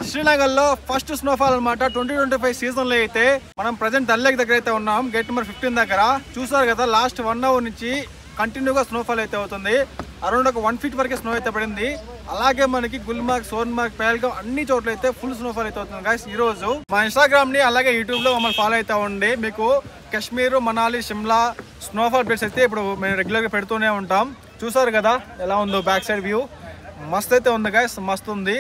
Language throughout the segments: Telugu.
శ్రీనగర్ లో ఫస్ట్ స్నోఫాల్ అనమాట 2025 సీజన్ లో అయితే మనం ప్రజెంట్ దల్ లేక్ దగ్గర అయితే ఉన్నాం. గేట్ నెంబర్ 15 దగ్గర చూసారు కదా. లాస్ట్ 1 అవర్ నుంచి కంటిన్యూగా స్నోఫాల్ అయితే అవుతుంది. అరౌండ్ ఒక 1 ఫీట్ వరకే స్నో అయితే పడింది. అలాగే మనకి గుల్మార్గ్, సోన్మార్గ్, పహల్గామ్ అన్ని చోట్ల అయితే ఫుల్ స్నోఫాల్ అయితే అవుతుంది గైస్. ఈ రోజు మా ఇన్స్టాగ్రామ్ ని అలాగే యూట్యూబ్ లో మమ్మల్ని ఫాలో అయితే ఉండి మీకు కాశ్మీర్, మనాలి, షిమ్లా స్నోఫాల్ ప్లేస్ అయితే ఇప్పుడు మేము రెగ్యులర్ గా పెడుతూనే ఉంటాం. చూసారు కదా ఎలా ఉందో బ్యాక్ సైడ్ వ్యూ. మస్త్ అయితే ఉంది గైస్, మస్తు ఉంది.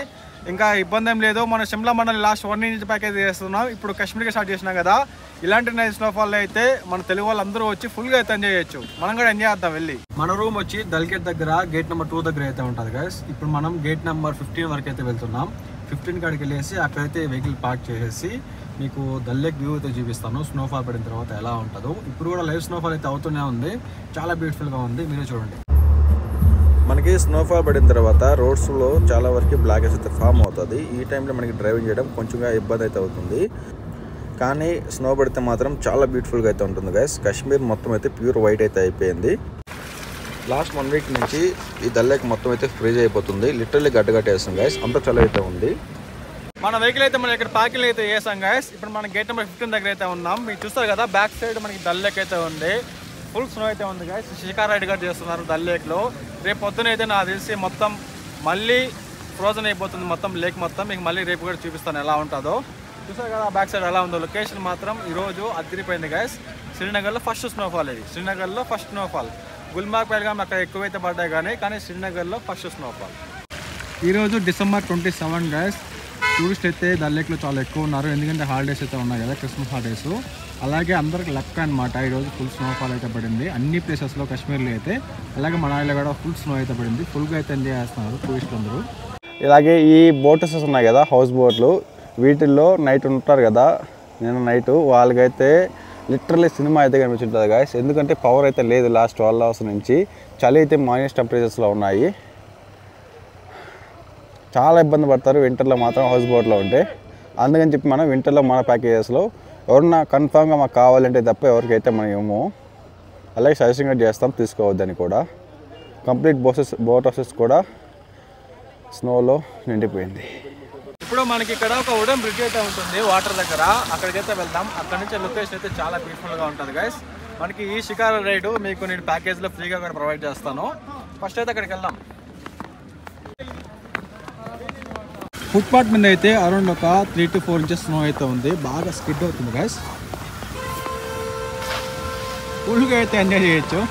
ఇంకా ఇబ్బంది ఏం లేదు. మనం షిమ్లా మండలి లాస్ట్ 1 ఇంచ్ ప్యాకేజ్ చేస్తున్నాం. ఇప్పుడు కాశ్మీర్కి స్టార్ట్ చేసినాం కదా. ఇలాంటి నైట్ స్నోఫాల్ అయితే మన తెలుగు వాళ్ళందరూ వచ్చి ఫుల్గా అయితే ఎంజాయ్ చేయొచ్చు. మనం కూడా ఎంజాయ్ చేద్దాం వెళ్ళి. మన రూమ్ వచ్చి దల్ గేట్ దగ్గర గేట్ నెంబర్ 2 దగ్గర అయితే ఉంటుంది గైస్. ఇప్పుడు మనం గేట్ నెంబర్ 15 వరకు అయితే వెళ్తున్నాం. 15 కాడికి వెళ్ళేసి అక్కడైతే వెహికల్ పార్క్ చేసేసి మీకు దల్ లేక్ వ్యూ అయితే చూపిస్తాను. స్నోఫాల్ పడిన తర్వాత ఎలా ఉంటుందో. ఇప్పుడు కూడా లైవ్ స్నోఫాల్ అయితే అవుతూనే ఉంది. చాలా బ్యూటిఫుల్గా ఉంది, మీరే చూడండి. మనకి స్నోఫాల్ పడిన తర్వాత రోడ్స్లో చాలా వరకు బ్లాకేజ్ అయితే ఫామ్ అవుతుంది. ఈ టైంలో మనకి డ్రైవింగ్ చేయడం కొంచెంగా ఇబ్బంది అయితే అవుతుంది. కానీ స్నో పడితే మాత్రం చాలా బ్యూటిఫుల్గా అయితే ఉంటుంది గైస్. కాశ్మీర్ మొత్తం అయితే ప్యూర్ వైట్ అయితే అయిపోయింది. లాస్ట్ 1 వీక్ నుంచి ఈ దల్ లేక్ మొత్తం అయితే ఫ్రీజ్ అయిపోతుంది. లిటరల్లీ గడ్డగట్టేస్తాం గైస్, అంత చలి అయితే ఉంది. మన వెహికల్ అయితే మనం ఇక్కడ పార్కింగ్ అయితే చేసాం గైస్. ఇప్పుడు మనం గేట్ నెంబర్ 15 దగ్గర అయితే ఉన్నాం. మీరు చూస్తారు కదా బ్యాక్ సైడ్ మనకి దల్ లేక్ అయితే ఉంది. ఫుల్ స్నో అయితే ఉంది గైస్. షికార్ రైడ్ కూడా చేస్తున్నారు దల్ లేక్లో. రేపు పొద్దున అయితే నాకు తెలిసి మొత్తం మళ్ళీ ఫ్రోజన్ అయిపోతుంది మొత్తం లేక్ మొత్తం. మీకు మళ్ళీ రేపు కూడా చూపిస్తాను ఎలా ఉంటుందో. చూసారు కదా బ్యాక్ సైడ్ ఎలా ఉందో. లొకేషన్ మాత్రం ఈరోజు అదిరిపోయింది గైస్. శ్రీనగర్లో ఫస్ట్ స్నోఫాల్ ఇది. శ్రీనగర్లో ఫస్ట్ స్నోఫాల్. గుల్మార్గ్, పహల్గామ్ అక్కడ ఎక్కువైతే పడ్డాయి కానీ శ్రీనగర్లో ఫస్ట్ స్నోఫాల్. ఈరోజు డిసెంబర్ 27 గైస్. టూరిస్ట్ అయితే దల్ లేక్లో చాలా ఎక్కువ ఉన్నారు. ఎందుకంటే హాలిడేస్ అయితే ఉన్నాయి కదా, క్రిస్మస్ హాలిడేస్. అలాగే అందరికి లక్ అనమాట. ఈరోజు ఫుల్ స్నోఫాల్ అయితే పడింది అన్ని ప్లేసెస్లో. కాశ్మీర్లో అయితే అలాగే మనాలిలో కూడా ఫుల్ స్నో అయితే పడింది. ఫుల్గా అయితే ఎంజాయ్ చేస్తున్నారు టూరిస్టులు అందరూ. ఇలాగే ఈ బోట్స్ ఉన్నాయి కదా, హౌస్ బోట్లు, వీటిల్లో నైట్ ఉంటారు కదా. నేను నైట్ వాళ్ళకైతే లిటరల్లీ సినిమా అయితే కనిపించుంటుంది గాయస్. ఎందుకంటే పవర్ అయితే లేదు లాస్ట్ 12 అవర్స్ నుంచి. చలి అయితే మైనస్ టెంపరేచర్స్లో ఉన్నాయి. చాలా ఇబ్బంది పడతారు వింటర్లో మాత్రం హౌస్ బోట్లో ఉంటే. అందుకని చెప్పి మనం వింటర్లో మన ప్యాకేజెస్లో ఎవరన్నా కన్ఫామ్గా మాకు కావాలంటే తప్ప ఎవరికైతే మనం ఏమో అలాగే సజెషన్ కూడా చేస్తాం తీసుకోవద్దని కూడా. కంప్లీట్ బోట్ హౌసెస్ కూడా స్నోలో నిండిపోయింది. ఇప్పుడు మనకి ఇక్కడ ఒక వుడెన్ బ్రిడ్జ్ అయితే ఉంటుంది వాటర్ దగ్గర. అక్కడికైతే వెళ్దాం. అక్కడ నుంచి లొకేషన్ అయితే చాలా బ్యూటిఫుల్గా ఉంటుంది గైస్. మనకి ఈ షికార్ రైడ్ మీకు నేను ప్యాకేజ్లో ఫ్రీగా కూడా ప్రొవైడ్ చేస్తాను. ఫస్ట్ అయితే అక్కడికి వెళ్దాం. ఫుట్పాత్ మీద అయితే అరౌండ్ ఒక 3 to 4 ఇంచెస్ స్నో అయితే ఉంది. బాగా స్కిడ్ అవుతుంది గైస్. ఫుల్గా అయితే ఎంజాయ్ చేయొచ్చు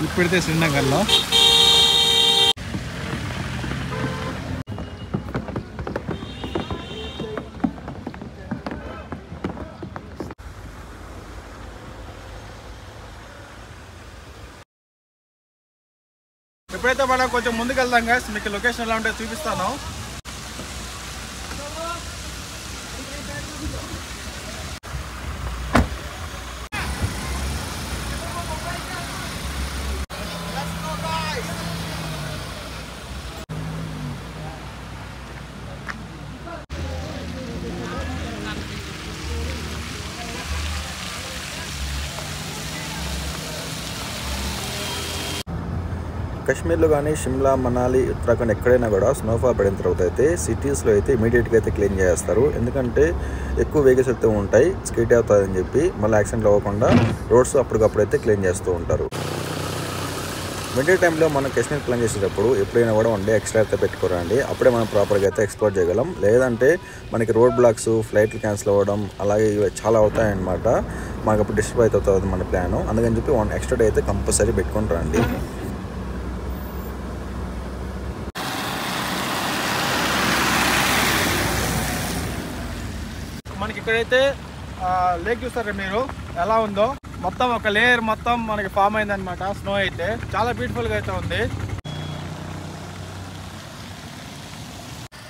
ఇప్పుడైతే శ్రీనగర్లో. ఇప్పుడైతే మనం కొంచెం ముందుకు వెళ్దాం గైస్. మీకు లొకేషన్ ఎలా ఉంటే చూపిస్తాను. కాశ్మీర్లో కానీ షిమ్లా, మనాలి, ఉత్తరాఖండ్ ఎక్కడైనా కూడా స్నోఫాల్ పడిన తర్వాత అయితే సిటీస్లో అయితే ఇమీడియట్గా అయితే క్లీన్ చేస్తారు. ఎందుకంటే ఎక్కువ వెహికల్స్ అయితే ఉంటాయి, స్కిడ్ అవుతుందని చెప్పి మళ్ళీ యాక్సిడెంట్లు అవ్వకుండా రోడ్స్ అప్పటికప్పుడు అయితే క్లీన్ చేస్తూ ఉంటారు. వింటర్ టైంలో మనం కాశ్మీర్ ప్లాన్ చేసేటప్పుడు ఎప్పుడైనా కూడా 1 డే ఎక్స్ట్రా అయితే పెట్టుకోరండి. అప్పుడే మనం ప్రాపర్గా అయితే ఎక్స్ప్లోర్ చేయగలం. లేదంటే మనకి రోడ్ బ్లాక్స్, ఫ్లైట్లు క్యాన్సిల్ అవ్వడం అలాగే ఇవి చాలా అవుతాయన్నమాట. మనకు అప్పుడు డిస్టర్బ్ అవుతుంది మన ప్లాను. అందుకని చెప్పి 1 ఎక్స్ట్రా డే అయితే కంపల్సరీ పెట్టుకొని రండి. మనకి ఇక్కడైతే లేక్ చూస్తారు మీరు ఎలా ఉందో. మొత్తం ఒక లేయర్ మొత్తం మనకి ఫామ్ అయిందనమాట. స్నో అయితే చాలా బ్యూటిఫుల్గా అయితే ఉంది.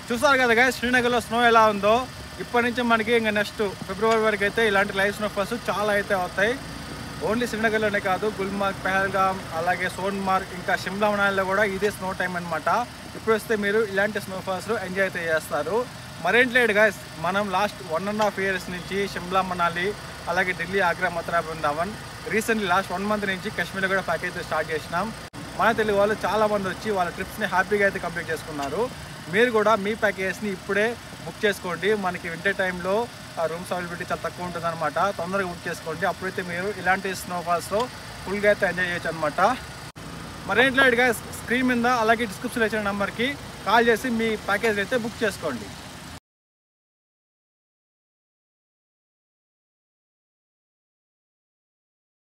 చూసారు కదా గైస్ శ్రీనగర్లో స్నో ఎలా ఉందో. ఇప్పటి నుంచి మనకి ఇంకా నెక్స్ట్ ఫిబ్రవరి వరకు అయితే ఇలాంటి లైవ్ స్నోఫాల్స్ చాలా అయితే అవుతాయి. ఓన్లీ శ్రీనగర్లోనే కాదు, గుల్మార్గ్, పహల్గామ్ అలాగే సోన్మార్గ్ ఇంకా షిమ్లా, మనాలిలో కూడా ఇదే స్నో టైం అనమాట. ఇప్పుడు వస్తే మీరు ఇలాంటి స్నోఫాల్స్ ఎంజాయ్ అయితే చేస్తారు. మరేంటి లేదు గైస్, మనం లాస్ట్ 1.5 years నుంచి షిమ్లా, మనాలి అలాగే Delhi, Agra, Mathura, Brindavan recently last 1 month నుంచి కాశ్మీర్లో కూడా ప్యాకేజ్ స్టార్ట్ చేసినాం. మన తెలుగు వాళ్ళు చాలామంది వచ్చి వాళ్ళ ట్రిప్స్ని హ్యాపీగా అయితే కంప్లీట్ చేసుకున్నారు. మీరు కూడా మీ ప్యాకేజ్ని ఇప్పుడే బుక్ చేసుకోండి. మనకి వింటర్ టైంలో రూమ్స్ అవైలబిలిటీ చాలా తక్కువ ఉంటుంది అనమాట. తొందరగా బుక్ చేసుకోండి. అప్పుడైతే మీరు ఇలాంటి స్నోఫాల్స్లో ఫుల్గా అయితే ఎంజాయ్ చేయొచ్చు అనమాట. మరేంటి స్క్రీన్ మీద అలాగే డిస్క్రిప్షన్లో ఇచ్చిన నెంబర్కి కాల్ చేసి మీ ప్యాకేజ్ అయితే బుక్ చేసుకోండి.